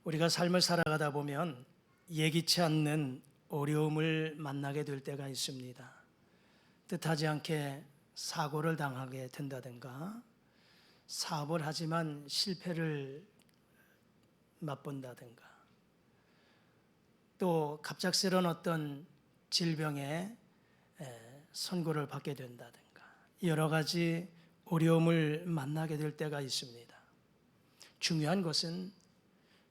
우리가 삶을 살아가다 보면 예기치 않는 어려움을 만나게 될 때가 있습니다. 뜻하지 않게 사고를 당하게 된다든가, 사업을 하지만 실패를 맛본다든가, 또 갑작스러운 어떤 질병에 선고를 받게 된다든가, 여러 가지 어려움을 만나게 될 때가 있습니다. 중요한 것은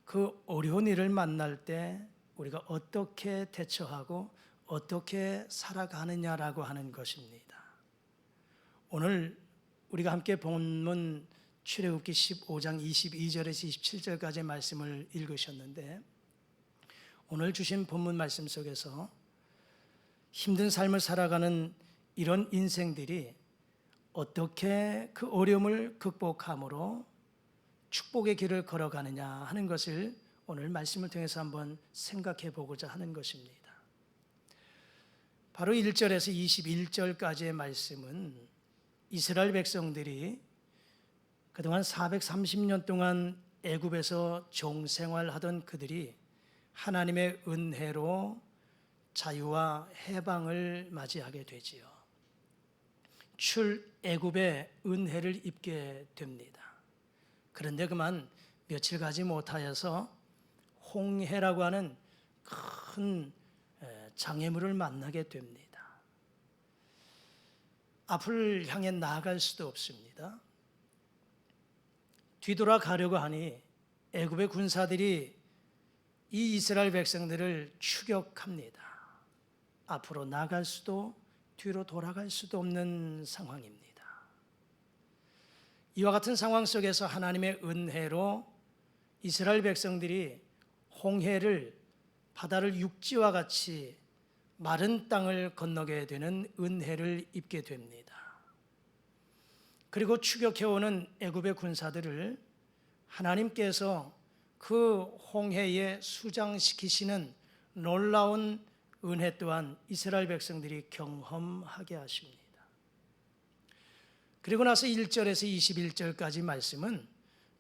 그 어려운 일을 만날 때 우리가 어떻게 대처하고 어떻게 살아가느냐라고 하는 것입니다. 오늘 우리가 함께 본문 출애굽기 15장 22절에서 27절까지의 말씀을 읽으셨는데, 오늘 주신 본문 말씀 속에서 힘든 삶을 살아가는 이런 인생들이 어떻게 그 어려움을 극복함으로 축복의 길을 걸어가느냐 하는 것을 오늘 말씀을 통해서 한번 생각해 보고자 하는 것입니다. 바로 1절에서 21절까지의 말씀은 이스라엘 백성들이 그동안 430년 동안 애굽에서 종생활하던 그들이 하나님의 은혜로 자유와 해방을 맞이하게 되지요. 출애굽의 은혜를 입게 됩니다. 그런데 그만 며칠 가지 못하여서 홍해라고 하는 큰 장애물을 만나게 됩니다. 앞을 향해 나아갈 수도 없습니다. 뒤돌아가려고 하니 애굽의 군사들이 이 이스라엘 백성들을 추격합니다. 앞으로 나갈 수도 뒤로 돌아갈 수도 없는 상황입니다. 이와 같은 상황 속에서 하나님의 은혜로 이스라엘 백성들이 홍해를, 바다를 육지와 같이 마른 땅을 건너게 되는 은혜를 입게 됩니다. 그리고 추격해오는 애굽의 군사들을 하나님께서 그 홍해에 수장시키시는 놀라운 은혜 또한 이스라엘 백성들이 경험하게 하십니다. 그리고 나서 1절에서 21절까지 말씀은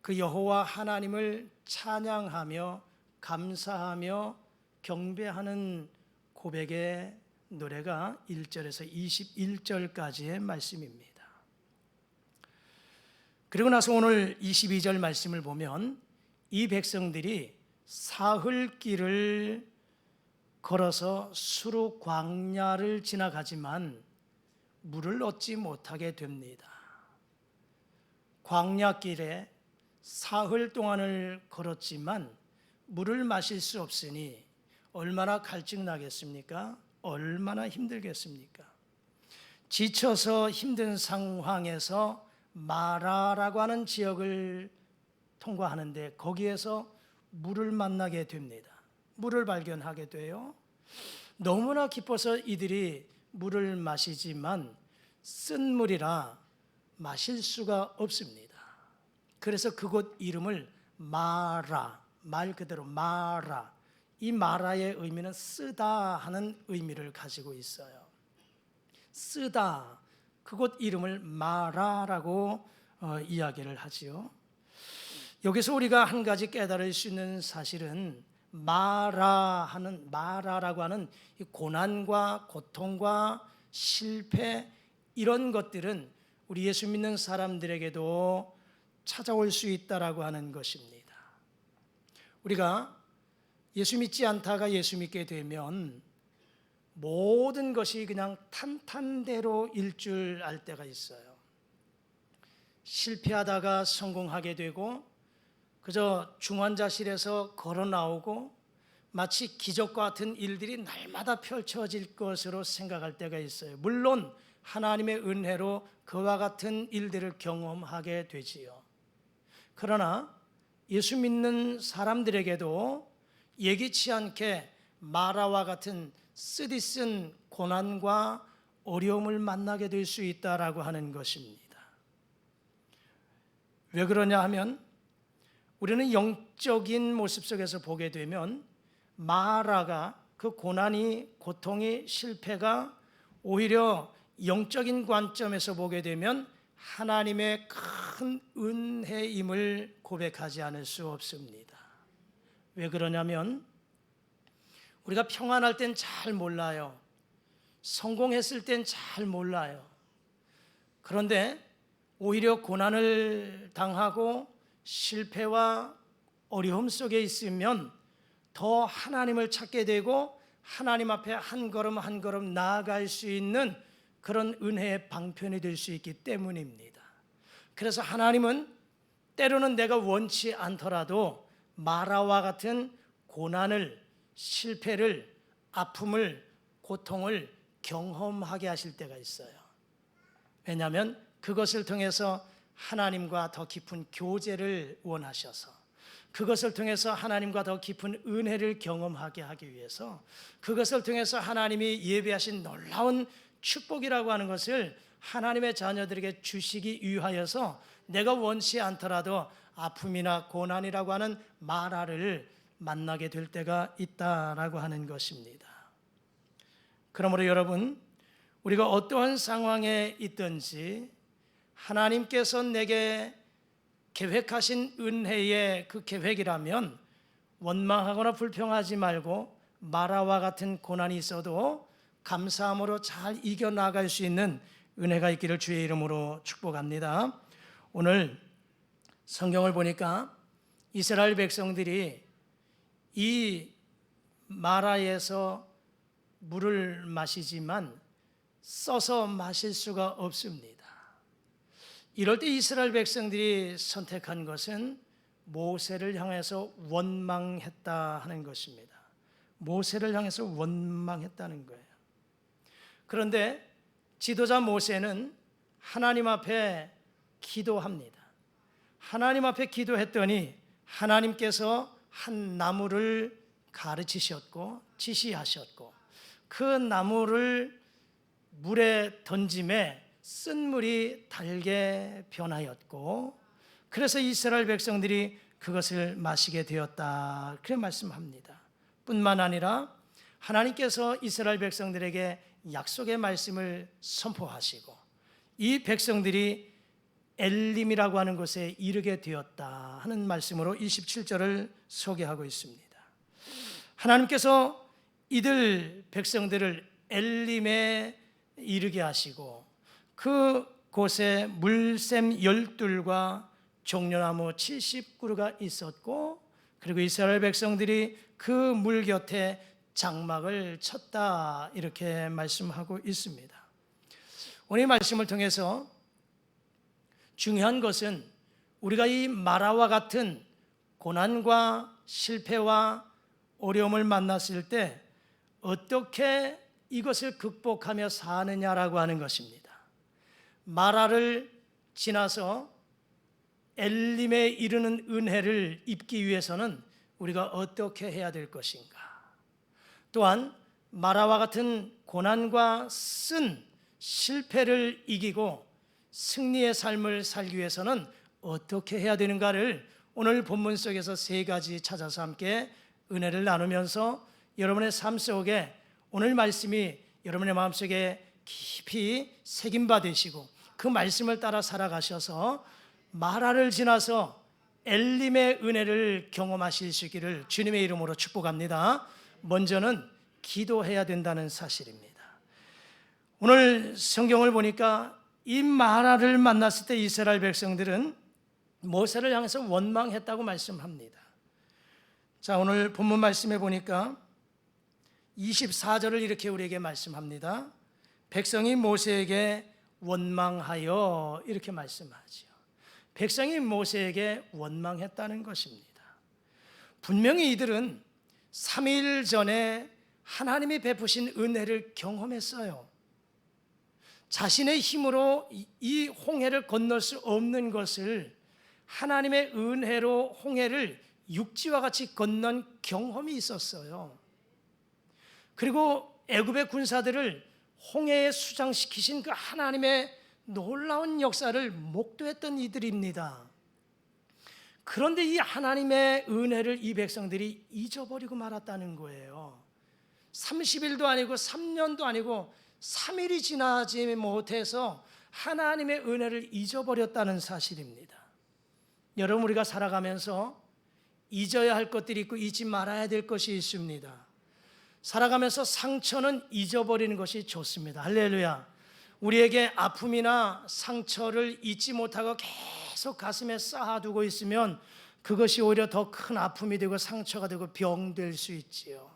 그 여호와 하나님을 찬양하며 감사하며 경배하는 고백의 노래가 1절에서 21절까지의 말씀입니다. 그리고 나서 오늘 22절 말씀을 보면 이 백성들이 사흘길을 걸어서 수르 광야를 지나가지만 물을 얻지 못하게 됩니다. 광야길에 사흘 동안을 걸었지만 물을 마실 수 없으니 얼마나 갈증나겠습니까? 얼마나 힘들겠습니까? 지쳐서 힘든 상황에서 마라라고 하는 지역을 통과하는데 거기에서 물을 만나게 됩니다. 물을 발견하게 돼요. 너무나 기뻐서 이들이 물을 마시지만 쓴 물이라 마실 수가 없습니다. 그래서 그곳 이름을 마라, 말 그대로 마라, 이 마라의 의미는 쓰다 하는 의미를 가지고 있어요. 쓰다, 그곳 이름을 마라라고 이야기를 하지요. 여기서 우리가 한 가지 깨달을 수 있는 사실은 마라라고 하는 이 고난과 고통과 실패, 이런 것들은 우리 예수 믿는 사람들에게도 찾아올 수 있다라고 하는 것입니다. 우리가 예수 믿지 않다가 예수 믿게 되면 모든 것이 그냥 탄탄대로일 줄 알 때가 있어요. 실패하다가 성공하게 되고 그저 중환자실에서 걸어 나오고 마치 기적 같은 일들이 날마다 펼쳐질 것으로 생각할 때가 있어요. 물론 하나님의 은혜로 그와 같은 일들을 경험하게 되지요. 그러나 예수 믿는 사람들에게도 예기치 않게 마라와 같은 쓰디쓴 고난과 어려움을 만나게 될 수 있다라고 하는 것입니다. 왜 그러냐 하면 우리는 영적인 모습 속에서 보게 되면 마라가, 그 고난이, 고통이, 실패가 오히려 영적인 관점에서 보게 되면 하나님의 큰 은혜임을 고백하지 않을 수 없습니다. 왜 그러냐면 우리가 평안할 땐 잘 몰라요. 성공했을 땐 잘 몰라요. 그런데 오히려 고난을 당하고 실패와 어려움 속에 있으면 더 하나님을 찾게 되고 하나님 앞에 한 걸음 한 걸음 나아갈 수 있는 그런 은혜의 방편이 될 수 있기 때문입니다. 그래서 하나님은 때로는 내가 원치 않더라도 마라와 같은 고난을, 실패를, 아픔을, 고통을 경험하게 하실 때가 있어요. 왜냐하면 그것을 통해서 하나님과 더 깊은 교제를 원하셔서, 그것을 통해서 하나님과 더 깊은 은혜를 경험하게 하기 위해서, 그것을 통해서 하나님이 예비하신 놀라운 축복이라고 하는 것을 하나님의 자녀들에게 주시기 위하여서 내가 원치 않더라도 아픔이나 고난이라고 하는 마라를 만나게 될 때가 있다라고 하는 것입니다. 그러므로 여러분, 우리가 어떠한 상황에 있든지 하나님께서 내게 계획하신 은혜의 그 계획이라면 원망하거나 불평하지 말고 마라와 같은 고난이 있어도 감사함으로 잘 이겨나갈 수 있는 은혜가 있기를 주의 이름으로 축복합니다. 오늘 성경을 보니까 이스라엘 백성들이 이 마라에서 물을 마시지만 써서 마실 수가 없습니다. 이럴 때 이스라엘 백성들이 선택한 것은 모세를 향해서 원망했다 하는 것입니다. 모세를 향해서 원망했다는 거예요. 그런데 지도자 모세는 하나님 앞에 기도합니다. 하나님 앞에 기도했더니 하나님께서 한 나무를 가르치셨고 지시하셨고 그 나무를 물에 던짐에 쓴물이 달게 변하였고 그래서 이스라엘 백성들이 그것을 마시게 되었다. 그렇게 말씀합니다. 뿐만 아니라 하나님께서 이스라엘 백성들에게 약속의 말씀을 선포하시고 이 백성들이 엘림이라고 하는 곳에 이르게 되었다 하는 말씀으로 27절을 소개하고 있습니다. 하나님께서 이들 백성들을 엘림에 이르게 하시고 그 곳에 물샘 12과 종려나무 70그루가 있었고 그리고 이스라엘 백성들이 그 물 곁에 장막을 쳤다 이렇게 말씀하고 있습니다. 오늘 말씀을 통해서 중요한 것은 우리가 이 마라와 같은 고난과 실패와 어려움을 만났을 때 어떻게 이것을 극복하며 사느냐라고 하는 것입니다. 마라를 지나서 엘림에 이르는 은혜를 입기 위해서는 우리가 어떻게 해야 될 것인가? 또한 마라와 같은 고난과 쓴 실패를 이기고 승리의 삶을 살기 위해서는 어떻게 해야 되는가를 오늘 본문 속에서 세 가지 찾아서 함께 은혜를 나누면서 여러분의 삶 속에 오늘 말씀이 여러분의 마음속에 깊이 새김바 되시고 그 말씀을 따라 살아가셔서 마라를 지나서 엘림의 은혜를 경험하실 수 있기를 주님의 이름으로 축복합니다. 먼저는 기도해야 된다는 사실입니다. 오늘 성경을 보니까 이 마라를 만났을 때 이스라엘 백성들은 모세를 향해서 원망했다고 말씀합니다. 자, 오늘 본문 말씀에 보니까 24절을 이렇게 우리에게 말씀합니다. 백성이 모세에게 원망하여 이렇게 말씀하죠. 백성이 모세에게 원망했다는 것입니다. 분명히 이들은 3일 전에 하나님이 베푸신 은혜를 경험했어요. 자신의 힘으로 이 홍해를 건널 수 없는 것을 하나님의 은혜로 홍해를 육지와 같이 건넌 경험이 있었어요. 그리고 애굽의 군사들을 홍해에 수장시키신 그 하나님의 놀라운 역사를 목도했던 이들입니다. 그런데 이 하나님의 은혜를 이 백성들이 잊어버리고 말았다는 거예요. 30일도 아니고 3년도 아니고 3일이 지나지 못해서 하나님의 은혜를 잊어버렸다는 사실입니다. 여러분, 우리가 살아가면서 잊어야 할 것들이 있고 잊지 말아야 될 것이 있습니다. 살아가면서 상처는 잊어버리는 것이 좋습니다. 할렐루야. 우리에게 아픔이나 상처를 잊지 못하고 계속 가슴에 쌓아두고 있으면 그것이 오히려 더 큰 아픔이 되고 상처가 되고 병될 수 있지요.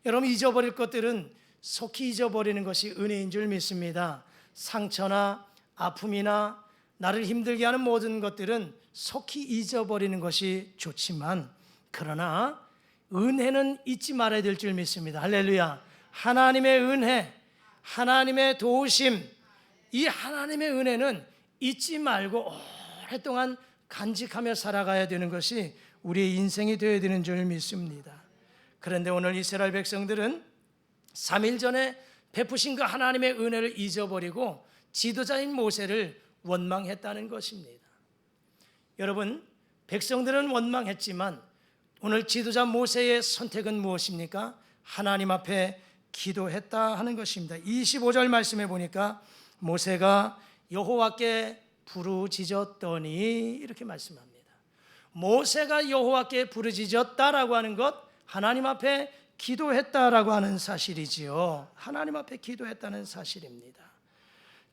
여러분, 잊어버릴 것들은 속히 잊어버리는 것이 은혜인 줄 믿습니다. 상처나 아픔이나 나를 힘들게 하는 모든 것들은 속히 잊어버리는 것이 좋지만, 그러나 은혜는 잊지 말아야 될 줄 믿습니다. 할렐루야. 하나님의 은혜, 하나님의 도우심, 이 하나님의 은혜는 잊지 말고 오랫동안 간직하며 살아가야 되는 것이 우리의 인생이 되어야 되는 줄 믿습니다. 그런데 오늘 이스라엘 백성들은 3일 전에 베푸신 그 하나님의 은혜를 잊어버리고 지도자인 모세를 원망했다는 것입니다. 여러분, 백성들은 원망했지만 오늘 지도자 모세의 선택은 무엇입니까? 하나님 앞에 기도했다 하는 것입니다. 25절 말씀에 보니까 모세가 여호와께 부르짖었더니 이렇게 말씀합니다. 모세가 여호와께 부르짖었다라고 하는 것, 하나님 앞에 기도했다라고 하는 사실이지요. 하나님 앞에 기도했다는 사실입니다.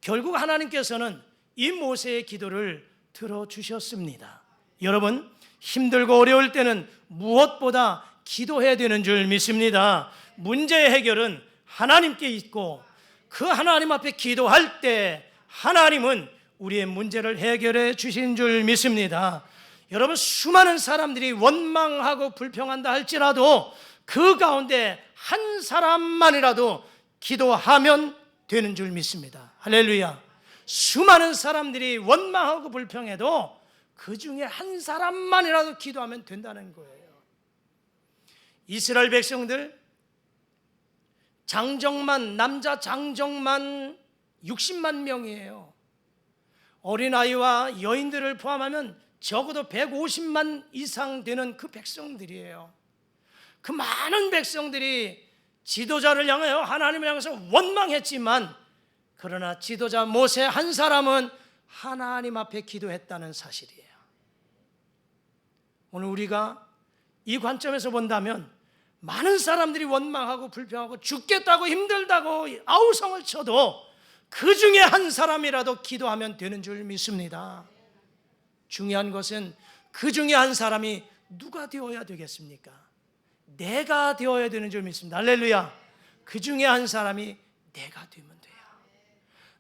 결국 하나님께서는 이 모세의 기도를 들어주셨습니다. 여러분, 힘들고 어려울 때는 무엇보다 기도해야 되는 줄 믿습니다. 문제의 해결은 하나님께 있고 그 하나님 앞에 기도할 때 하나님은 우리의 문제를 해결해 주신 줄 믿습니다. 여러분, 수많은 사람들이 원망하고 불평한다 할지라도 그 가운데 한 사람만이라도 기도하면 되는 줄 믿습니다. 할렐루야. 수많은 사람들이 원망하고 불평해도 그 중에 한 사람만이라도 기도하면 된다는 거예요. 이스라엘 백성들 장정만, 남자 장정만 60만 명이에요. 어린아이와 여인들을 포함하면 적어도 150만 이상 되는 그 백성들이에요. 그 많은 백성들이 지도자를 향하여 하나님을 향해서 원망했지만, 그러나 지도자 모세 한 사람은 하나님 앞에 기도했다는 사실이에요. 오늘 우리가 이 관점에서 본다면 많은 사람들이 원망하고 불평하고 죽겠다고 힘들다고 아우성을 쳐도 그 중에 한 사람이라도 기도하면 되는 줄 믿습니다. 중요한 것은 그 중에 한 사람이 누가 되어야 되겠습니까? 내가 되어야 되는 줄 믿습니다. 할렐루야. 그 중에 한 사람이 내가 되면 돼요.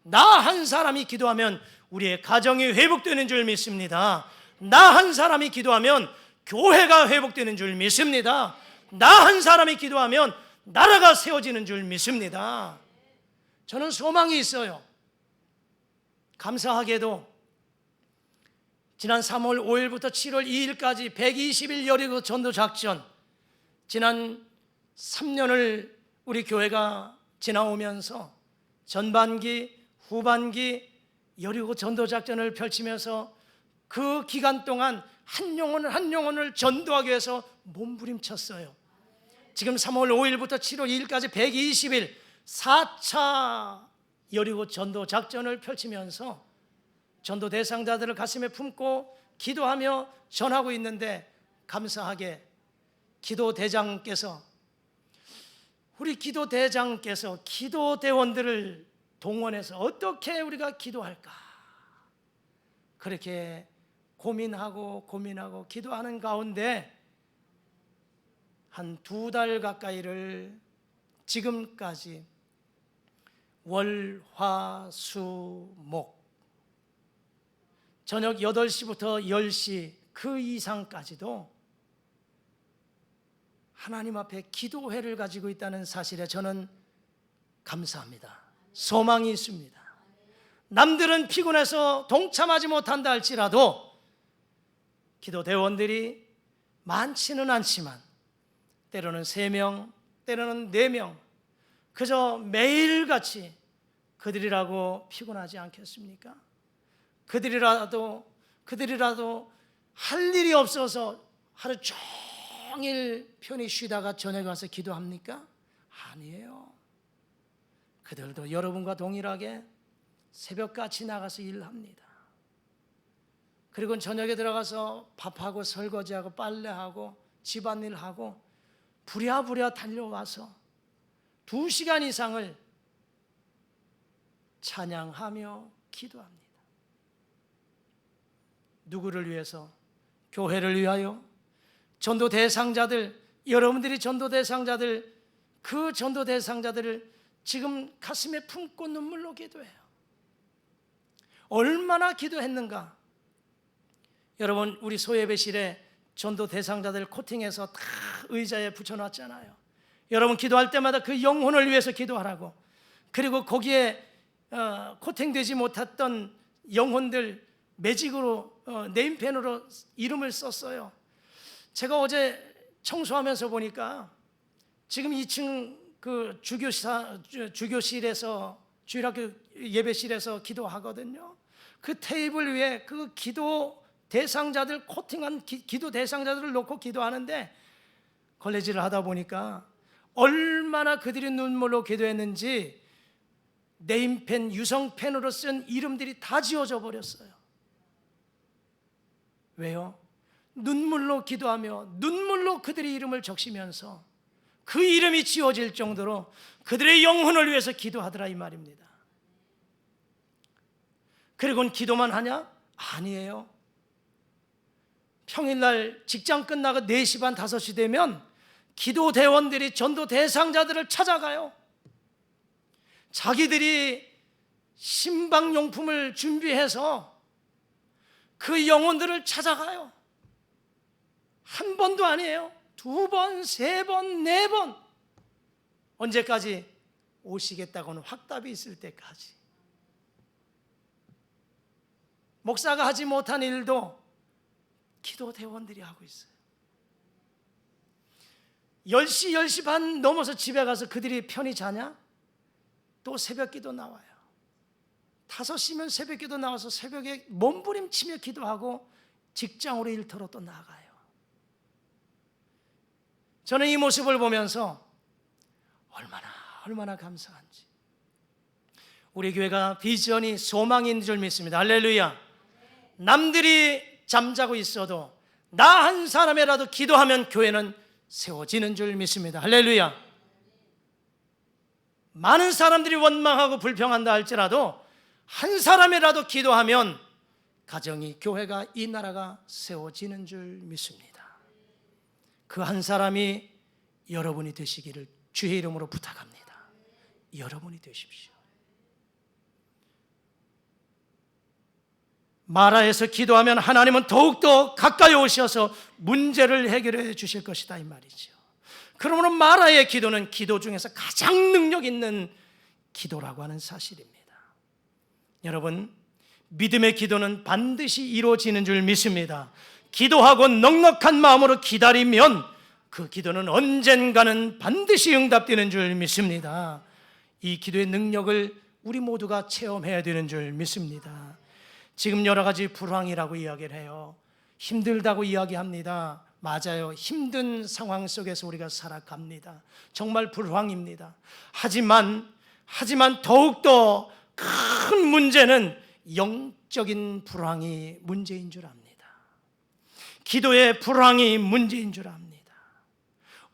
나 한 사람이 기도하면 우리의 가정이 회복되는 줄 믿습니다. 나 한 사람이 기도하면 교회가 회복되는 줄 믿습니다. 나 한 사람이 기도하면 나라가 세워지는 줄 믿습니다. 저는 소망이 있어요. 감사하게도 지난 3월 5일부터 7월 2일까지 120일 여리고 전도작전, 지난 3년을 우리 교회가 지나오면서 전반기, 후반기 여리고 전도작전을 펼치면서 그 기간 동안 한 영혼을 전도하기 위해서 몸부림쳤어요. 지금 3월 5일부터 7월 2일까지 120일 4차 여리고 전도작전을 펼치면서 전도 대상자들을 가슴에 품고 기도하며 전하고 있는데, 감사하게 우리 기도대장께서 기도대원들을 동원해서 어떻게 우리가 기도할까, 그렇게 고민하고 기도하는 가운데 한 2달 가까이를 지금까지 월, 화, 수, 목 저녁 8시부터 10시 그 이상까지도 하나님 앞에 기도회를 가지고 있다는 사실에 저는 감사합니다. 소망이 있습니다. 남들은 피곤해서 동참하지 못한다 할지라도 기도대원들이 많지는 않지만 때로는 3명, 때로는 4명, 그저 매일같이 그들이라고 피곤하지 않겠습니까? 그들이라도 할 일이 없어서 하루 종일 편히 쉬다가 저녁에 와서 기도합니까? 아니에요. 그들도 여러분과 동일하게 새벽같이 나가서 일합니다. 그리고 저녁에 들어가서 밥하고 설거지하고 빨래하고 집안일하고 부랴부랴 달려와서 2시간 이상을 찬양하며 기도합니다. 누구를 위해서? 교회를 위하여. 전도 대상자들, 여러분들이 전도 대상자들, 그 전도 대상자들을 지금 가슴에 품고 눈물로 기도해요. 얼마나 기도했는가? 여러분, 우리 소예배실에 전도 대상자들 코팅해서 다 의자에 붙여놨잖아요. 여러분 기도할 때마다 그 영혼을 위해서 기도하라고. 그리고 거기에 코팅되지 못했던 영혼들 매직으로 네임펜으로 이름을 썼어요. 제가 어제 청소하면서 보니까 지금 2층 그 주교실에서 주일학교 예배실에서 기도하거든요. 그 테이블 위에 그 기도 대상자들 코팅한 기도 대상자들을 놓고 기도하는데 걸레질을 하다 보니까 얼마나 그들이 눈물로 기도했는지 네임펜, 유성펜으로 쓴 이름들이 다 지워져 버렸어요. 왜요? 눈물로 기도하며 눈물로 그들의 이름을 적시면서 그 이름이 지워질 정도로 그들의 영혼을 위해서 기도하더라 이 말입니다. 그리고는 기도만 하냐? 아니에요. 평일날 직장 끝나고 4시 반 5시 되면 기도 대원들이 전도 대상자들을 찾아가요. 자기들이 신방용품을 준비해서 그 영혼들을 찾아가요. 한 번도 아니에요. 2번, 3번, 4번. 언제까지? 오시겠다고는 확답이 있을 때까지. 목사가 하지 못한 일도 기도 대원들이 하고 있어요. 10시, 10시 반 넘어서 집에 가서 그들이 편히 자냐? 또 새벽 기도 나와요. 5시면 새벽 기도 나와서 새벽에 몸부림치며 기도하고 직장으로 일터로 또 나가요. 저는 이 모습을 보면서 얼마나 감사한지. 우리 교회가 비전이 소망인 줄 믿습니다. 할렐루야. 남들이 잠자고 있어도 나 한 사람이라도 기도하면 교회는 세워지는 줄 믿습니다. 할렐루야. 많은 사람들이 원망하고 불평한다 할지라도 한 사람이라도 기도하면 가정이, 교회가, 이 나라가 세워지는 줄 믿습니다. 그 한 사람이 여러분이 되시기를 주의 이름으로 부탁합니다. 여러분이 되십시오. 마라에서 기도하면 하나님은 더욱더 가까이 오셔서 문제를 해결해 주실 것이다 이 말이죠. 그러므로 마라의 기도는 기도 중에서 가장 능력 있는 기도라고 하는 사실입니다. 여러분, 믿음의 기도는 반드시 이루어지는 줄 믿습니다. 기도하고 넉넉한 마음으로 기다리면 그 기도는 언젠가는 반드시 응답되는 줄 믿습니다. 이 기도의 능력을 우리 모두가 체험해야 되는 줄 믿습니다. 지금 여러 가지 불황이라고 이야기를 해요. 힘들다고 이야기합니다. 맞아요. 힘든 상황 속에서 우리가 살아갑니다. 정말 불황입니다. 하지만 더욱더 큰 문제는 영적인 불황이 문제인 줄 압니다. 기도의 불황이 문제인 줄 압니다.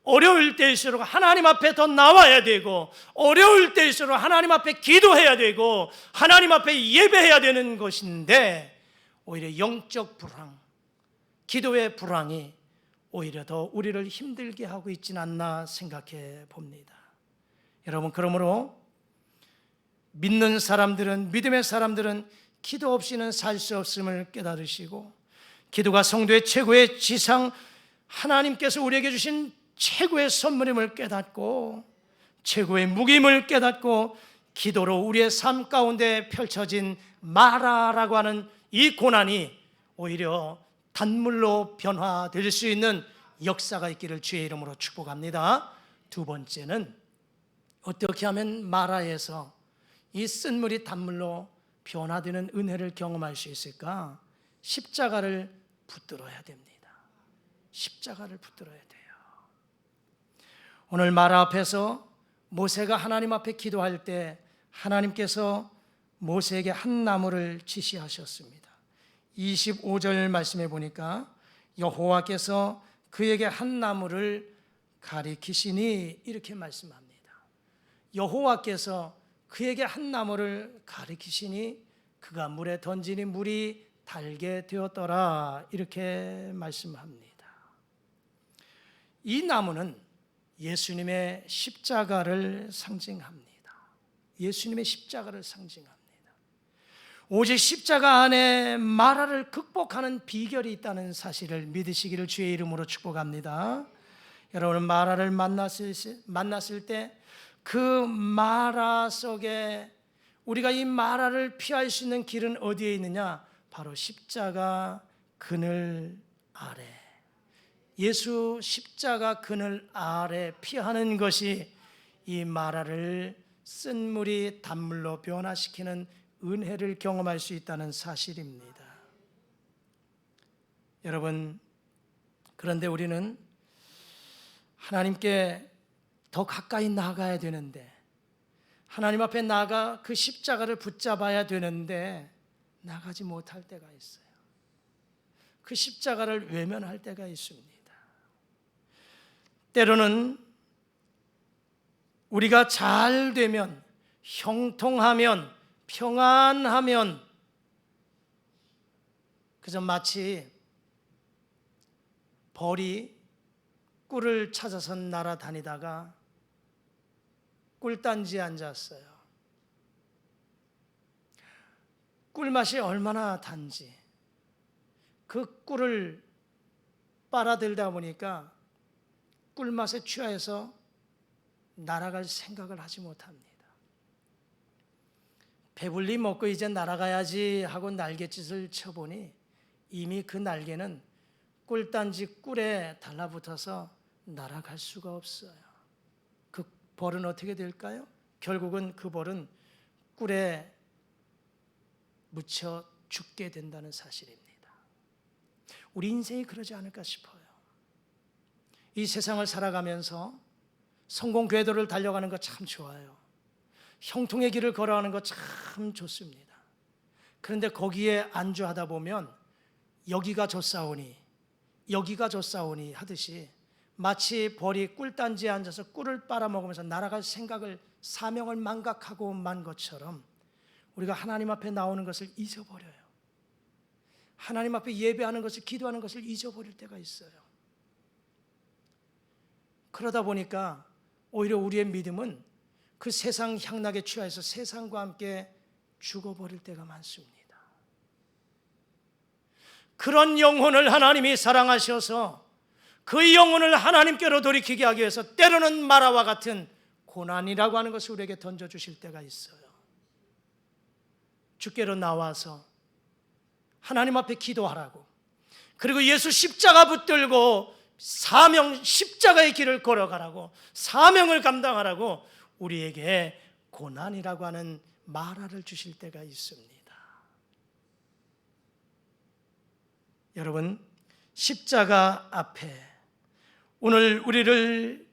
어려울 때일수록 하나님 앞에 더 나와야 되고, 어려울 때일수록 하나님 앞에 기도해야 되고, 하나님 앞에 예배해야 되는 것인데, 오히려 영적 불황, 기도의 불황이 오히려 더 우리를 힘들게 하고 있지는 않나 생각해 봅니다. 여러분, 그러므로 믿는 사람들은, 믿음의 사람들은 기도 없이는 살 수 없음을 깨달으시고, 기도가 성도의 최고의 지상, 하나님께서 우리에게 주신 최고의 선물임을 깨닫고, 최고의 무기임을 깨닫고, 기도로 우리의 삶 가운데 펼쳐진 마라라고 하는 이 고난이 오히려 단물로 변화될 수 있는 역사가 있기를 주의 이름으로 축복합니다. 두 번째는 어떻게 하면 마라에서 이 쓴물이 단물로 변화되는 은혜를 경험할 수 있을까? 십자가를 붙들어야 됩니다. 십자가를 붙들어야 돼요. 오늘 마라 앞에서 모세가 하나님 앞에 기도할 때 하나님께서 모세에게 한 나무를 지시하셨습니다. 25절 말씀해 보니까 여호와께서 그에게 한 나무를 가리키시니 이렇게 말씀합니다. 여호와께서 그에게 한 나무를 가리키시니 그가 물에 던지니 물이 달게 되었더라 이렇게 말씀합니다. 이 나무는 예수님의 십자가를 상징합니다. 예수님의 십자가를 상징합니다. 오직 십자가 안에 마라를 극복하는 비결이 있다는 사실을 믿으시기를 주의 이름으로 축복합니다. 여러분, 마라를 만났을 때 그 마라 속에 우리가 이 마라를 피할 수 있는 길은 어디에 있느냐? 바로 십자가 그늘 아래, 예수 십자가 그늘 아래 피하는 것이 이 마라를 쓴물이 단물로 변화시키는 은혜를 경험할 수 있다는 사실입니다. 여러분, 그런데 우리는 하나님께 더 가까이 나아가야 되는데, 하나님 앞에 나아가 그 십자가를 붙잡아야 되는데 나가지 못할 때가 있어요. 그 십자가를 외면할 때가 있습니다. 때로는 우리가 잘 되면, 형통하면, 평안하면 그저 마치 벌이 꿀을 찾아서 날아다니다가 꿀단지에 앉았어요. 꿀맛이 얼마나 단지, 그 꿀을 빨아들다 보니까 꿀맛에 취하여서 날아갈 생각을 하지 못합니다. 배불리 먹고 이제 날아가야지 하고 날갯짓을 쳐보니 이미 그 날개는 꿀단지 꿀에 달라붙어서 날아갈 수가 없어요. 그 벌은 어떻게 될까요? 결국은 그 벌은 꿀에 묻혀 죽게 된다는 사실입니다. 우리 인생이 그러지 않을까 싶어요. 이 세상을 살아가면서 성공 궤도를 달려가는 거 참 좋아요. 형통의 길을 걸어가는 거 참 좋습니다. 그런데 거기에 안주하다 보면 여기가 좋사오니 여기가 좋사오니 하듯이 마치 벌이 꿀단지에 앉아서 꿀을 빨아먹으면서 날아갈 생각을, 사명을 망각하고 만 것처럼 우리가 하나님 앞에 나오는 것을 잊어버려요. 하나님 앞에 예배하는 것을, 기도하는 것을 잊어버릴 때가 있어요. 그러다 보니까 오히려 우리의 믿음은 그 세상 향락에 취해서 세상과 함께 죽어버릴 때가 많습니다. 그런 영혼을 하나님이 사랑하셔서 그 영혼을 하나님께로 돌이키게 하기 위해서 때로는 마라와 같은 고난이라고 하는 것을 우리에게 던져주실 때가 있어요. 주께로 나와서 하나님 앞에 기도하라고, 그리고 예수 십자가 붙들고 사명, 십자가의 길을 걸어가라고, 사명을 감당하라고 우리에게 고난이라고 하는 마라를 주실 때가 있습니다. 여러분, 십자가 앞에, 오늘 우리를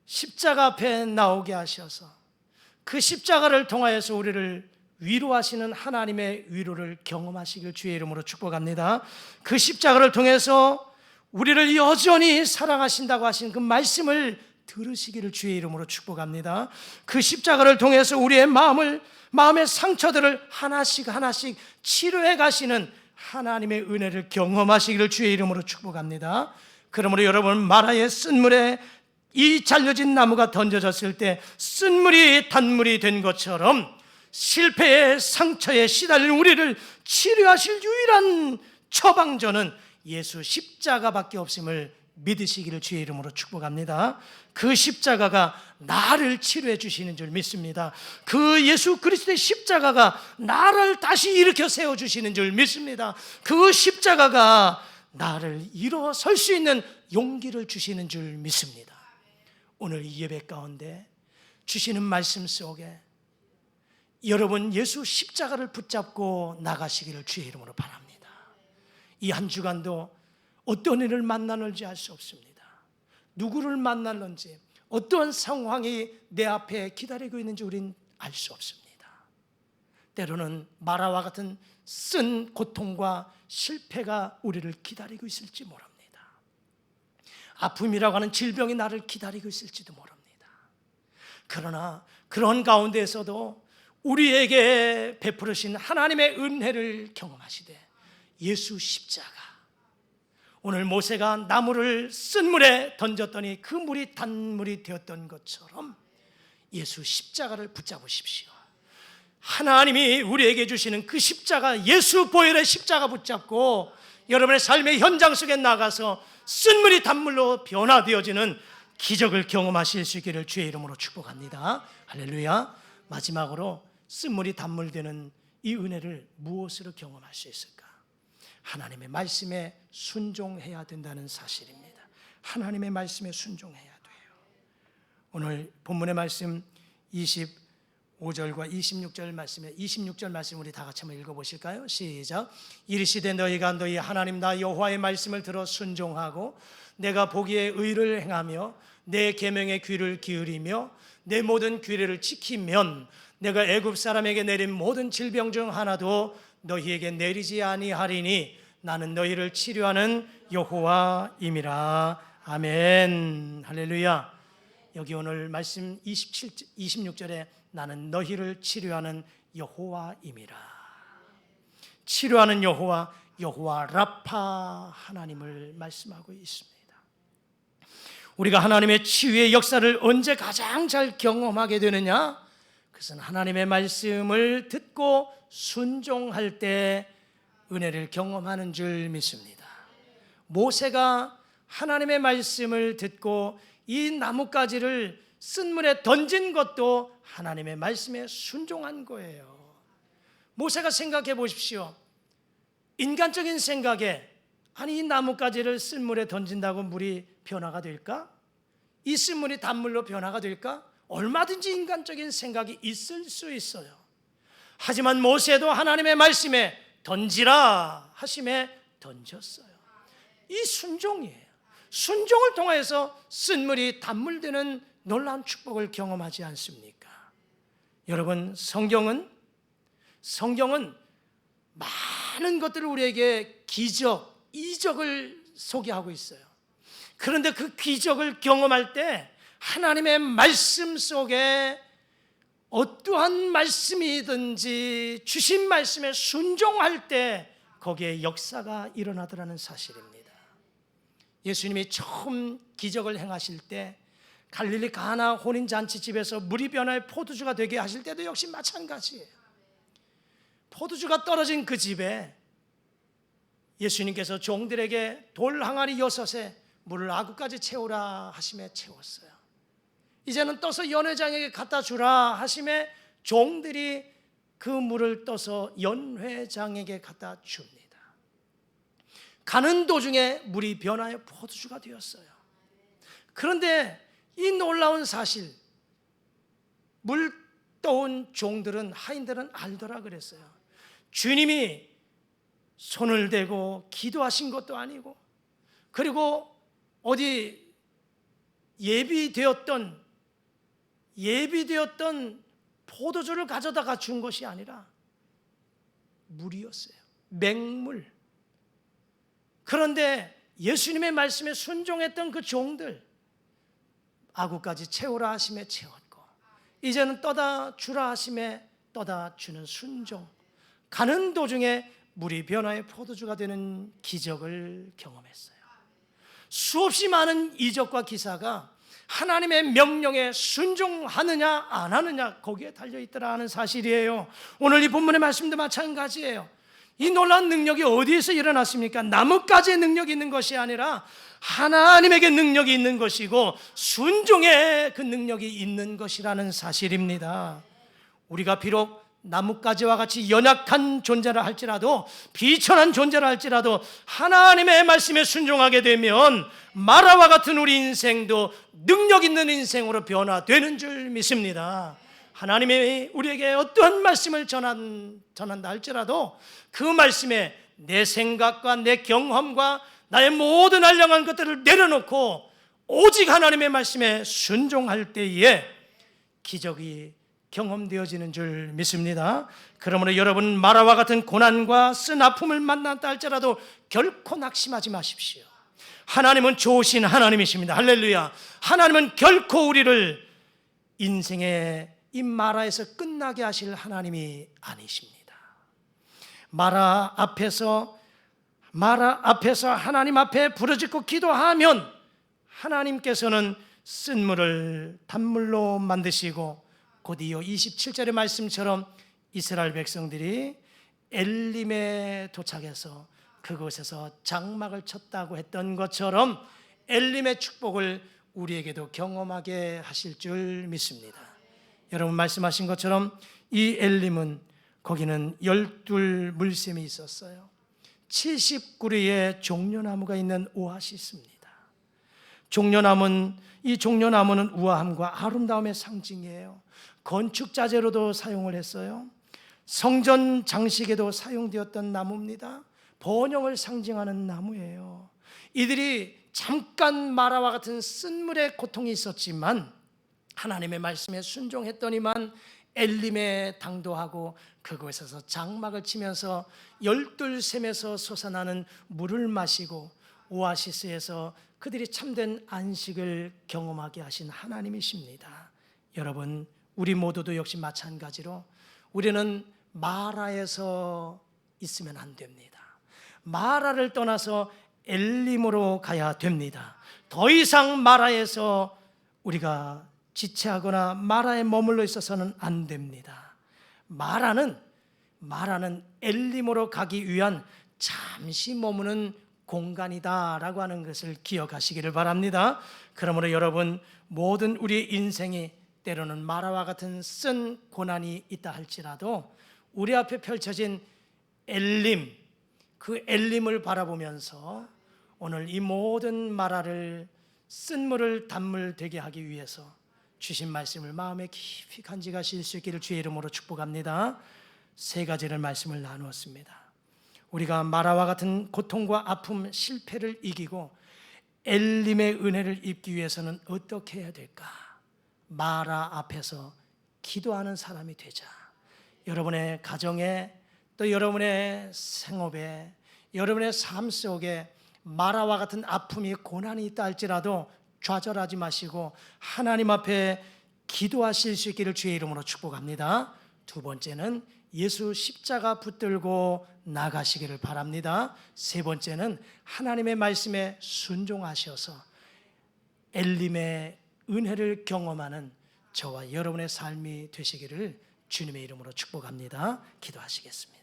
십자가 앞에 나오게 하셔서 그 십자가를 통하여서 우리를 위로하시는 하나님의 위로를 경험하시길 주의 이름으로 축복합니다. 그 십자가를 통해서 우리를 여전히 사랑하신다고 하신 그 말씀을 들으시기를 주의 이름으로 축복합니다. 그 십자가를 통해서 우리의 마음의 상처들을 하나씩 하나씩 치료해 가시는 하나님의 은혜를 경험하시기를 주의 이름으로 축복합니다. 그러므로 여러분, 마라의 쓴물에 이 잘려진 나무가 던져졌을 때 쓴물이 단물이 된 것처럼 실패의 상처에 시달린 우리를 치료하실 유일한 처방전은 예수 십자가밖에 없음을 믿으시기를 주의 이름으로 축복합니다. 그 십자가가 나를 치료해 주시는 줄 믿습니다. 그 예수 그리스도의 십자가가 나를 다시 일으켜 세워주시는 줄 믿습니다. 그 십자가가 나를 일어설 수 있는 용기를 주시는 줄 믿습니다. 오늘 이 예배 가운데 주시는 말씀 속에 여러분 예수 십자가를 붙잡고 나가시기를 주의 이름으로 바랍니다. 이 한 주간도 어떤 일을 만나는지 알 수 없습니다. 누구를 만날는지, 어떤 상황이 내 앞에 기다리고 있는지 우린 알 수 없습니다. 때로는 마라와 같은 쓴 고통과 실패가 우리를 기다리고 있을지 모릅니다. 아픔이라고 하는 질병이 나를 기다리고 있을지도 모릅니다. 그러나 그런 가운데에서도 우리에게 베푸르신 하나님의 은혜를 경험하시되 예수 십자가, 오늘 모세가 나무를 쓴 물에 던졌더니 그 물이 단물이 되었던 것처럼 예수 십자가를 붙잡으십시오. 하나님이 우리에게 주시는 그 십자가, 예수 보혈의 십자가 붙잡고 여러분의 삶의 현장 속에 나가서 쓴물이 단물로 변화되어지는 기적을 경험하실 수 있기를 주의 이름으로 축복합니다. 할렐루야. 마지막으로 쓴물이 단물 되는 이 은혜를 무엇으로 경험할 수 있을까? 하나님의 말씀에 순종해야 된다는 사실입니다. 하나님의 말씀에 순종해야 돼요. 오늘 본문의 말씀 25절과 26절 말씀에 26절 말씀 우리 다 같이 한번 읽어보실까요? 시작. 이르시되 너희가 너희 하나님 나 여호와의 말씀을 들어 순종하고 내가 보기에 의를 행하며 내 계명에 귀를 기울이며 내 모든 규례를 지키면 내가 애굽 사람에게 내린 모든 질병 중 하나도 너희에게 내리지 아니하리니 나는 너희를 치료하는 여호와임이라. 아멘. 할렐루야. 여기 오늘 말씀 26절에 나는 너희를 치료하는 여호와임이라. 치료하는 여호와, 여호와 라파 하나님을 말씀하고 있습니다. 우리가 하나님의 치유의 역사를 언제 가장 잘 경험하게 되느냐? 그것은 하나님의 말씀을 듣고 순종할 때 은혜를 경험하는 줄 믿습니다. 모세가 하나님의 말씀을 듣고 이 나뭇가지를 쓴 물에 던진 것도 하나님의 말씀에 순종한 거예요. 모세가 생각해 보십시오. 인간적인 생각에 아니 이 나뭇가지를 쓴 물에 던진다고 물이 변화가 될까? 이 쓴 물이 단물로 변화가 될까? 얼마든지 인간적인 생각이 있을 수 있어요. 하지만 모세도 하나님의 말씀에 던지라 하심에 던졌어요. 이 순종이에요. 순종을 통해서 쓴 물이 단물 되는 놀라운 축복을 경험하지 않습니까? 여러분, 성경은 많은 것들을 우리에게 기적, 이적을 소개하고 있어요. 그런데 그 기적을 경험할 때 하나님의 말씀 속에 어떠한 말씀이든지 주신 말씀에 순종할 때 거기에 역사가 일어나더라는 사실입니다. 예수님이 처음 기적을 행하실 때 갈릴리 가나 혼인잔치집에서 물이 변화해 포도주가 되게 하실 때도 역시 마찬가지예요. 포도주가 떨어진 그 집에 예수님께서 종들에게 돌 항아리 6에 물을 아구까지 채우라 하심에 채웠어요. 이제는 떠서 연회장에게 갖다 주라 하심에 종들이 그 물을 떠서 연회장에게 갖다 줍니다. 가는 도중에 물이 변하여 포도주가 되었어요. 그런데 이 놀라운 사실, 물 떠온 종들은, 하인들은 알더라 그랬어요. 주님이 손을 대고 기도하신 것도 아니고, 그리고 어디 예비되었던 포도주를 가져다가 준 것이 아니라 물이었어요. 맹물. 그런데 예수님의 말씀에 순종했던 그 종들, 아구까지 채우라 하심에 채웠고, 이제는 떠다 주라 하심에 떠다 주는 순종. 가는 도중에 물이 변화해 포도주가 되는 기적을 경험했어요. 수없이 많은 이적과 기사가 하나님의 명령에 순종하느냐 안 하느냐 거기에 달려있더라 하는 사실이에요. 오늘 이 본문의 말씀도 마찬가지예요. 이 놀라운 능력이 어디에서 일어났습니까? 나뭇가지의 능력이 있는 것이 아니라 하나님에게 능력이 있는 것이고 순종의 그 능력이 있는 것이라는 사실입니다. 우리가 비록 나뭇가지와 같이 연약한 존재라 할지라도, 비천한 존재라 할지라도 하나님의 말씀에 순종하게 되면 마라와 같은 우리 인생도 능력 있는 인생으로 변화되는 줄 믿습니다. 하나님이 우리에게 어떠한 말씀을 전한다 할지라도 그 말씀에 내 생각과 내 경험과 나의 모든 알량한 것들을 내려놓고 오직 하나님의 말씀에 순종할 때에 기적이 경험되어지는 줄 믿습니다. 그러므로 여러분 마라와 같은 고난과 쓴 아픔을 만났다 할지라도 결코 낙심하지 마십시오. 하나님은 좋으신 하나님이십니다. 할렐루야. 하나님은 결코 우리를 인생의 이 마라에서 끝나게 하실 하나님이 아니십니다. 마라 앞에서 하나님 앞에 부르짖고 기도하면 하나님께서는 쓴물을 단물로 만드시고 곧이어 27절의 말씀처럼 이스라엘 백성들이 엘림에 도착해서 그곳에서 장막을 쳤다고 했던 것처럼 엘림의 축복을 우리에게도 경험하게 하실 줄 믿습니다. 여러분 말씀하신 것처럼 이 엘림은 거기는 12 물샘이 있었어요. 70그루의 종려나무가 있는 오아시스입니다. 이 종려나무는 우아함과 아름다움의 상징이에요. 건축 자재로도 사용을 했어요. 성전 장식에도 사용되었던 나무입니다. 번영을 상징하는 나무예요. 이들이 잠깐 마라와 같은 쓴물의 고통이 있었지만 하나님의 말씀에 순종했더니만 엘림에 당도하고 그곳에서 장막을 치면서 12샘에서 솟아나는 물을 마시고 오아시스에서 그들이 참된 안식을 경험하게 하신 하나님이십니다. 여러분, 우리 모두도 역시 마찬가지로 우리는 마라에서 있으면 안 됩니다. 마라를 떠나서 엘림으로 가야 됩니다. 더 이상 마라에서 우리가 지체하거나 마라에 머물러 있어서는 안 됩니다. 마라는 엘림으로 가기 위한 잠시 머무는 공간이다라고 하는 것을 기억하시기를 바랍니다. 그러므로 여러분, 모든 우리의 인생이 때로는 마라와 같은 쓴 고난이 있다 할지라도 우리 앞에 펼쳐진 엘림, 그 엘림을 바라보면서 오늘 이 모든 마라를 쓴물을 단물 되게 하기 위해서 주신 말씀을 마음에 깊이 간직하실 수 있기를 주의 이름으로 축복합니다. 3가지를 말씀을 나누었습니다. 우리가 마라와 같은 고통과 아픔, 실패를 이기고 엘림의 은혜를 입기 위해서는 어떻게 해야 될까? 마라 앞에서 기도하는 사람이 되자. 여러분의 가정에, 또 여러분의 생업에, 여러분의 삶 속에 마라와 같은 아픔이, 고난이 있다 할지라도 좌절하지 마시고 하나님 앞에 기도하실 수 있기를 주의 이름으로 축복합니다. 2번째는 예수 십자가 붙들고 나가시기를 바랍니다. 3번째는 하나님의 말씀에 순종하셔서 엘림의 은혜를 경험하는 저와 여러분의 삶이 되시기를 주님의 이름으로 축복합니다. 기도하시겠습니다.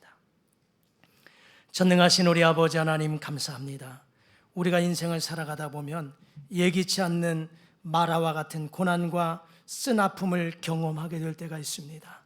전능하신 우리 아버지 하나님, 감사합니다. 우리가 인생을 살아가다 보면 예기치 않는 마라와 같은 고난과 쓴 아픔을 경험하게 될 때가 있습니다.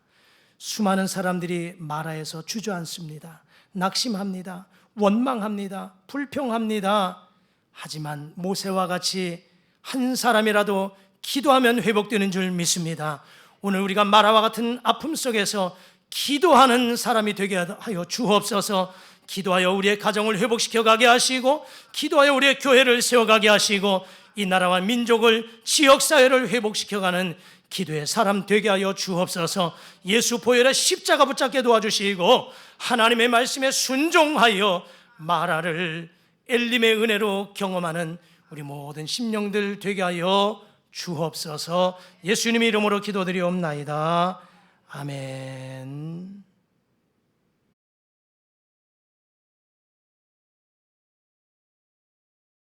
수많은 사람들이 마라에서 주저앉습니다. 낙심합니다. 원망합니다. 불평합니다. 하지만 모세와 같이 한 사람이라도 기도하면 회복되는 줄 믿습니다. 오늘 우리가 마라와 같은 아픔 속에서 기도하는 사람이 되게 하여 주옵소서. 기도하여 우리의 가정을 회복시켜 가게 하시고, 기도하여 우리의 교회를 세워가게 하시고, 이 나라와 민족을, 지역사회를 회복시켜가는 기도의 사람 되게 하여 주옵소서. 예수 보혈의 십자가 붙잡게 도와주시고 하나님의 말씀에 순종하여 마라를 엘림의 은혜로 경험하는 우리 모든 심령들 되게 하여 주옵소서. 예수님의 이름으로 기도드리옵나이다. 아멘.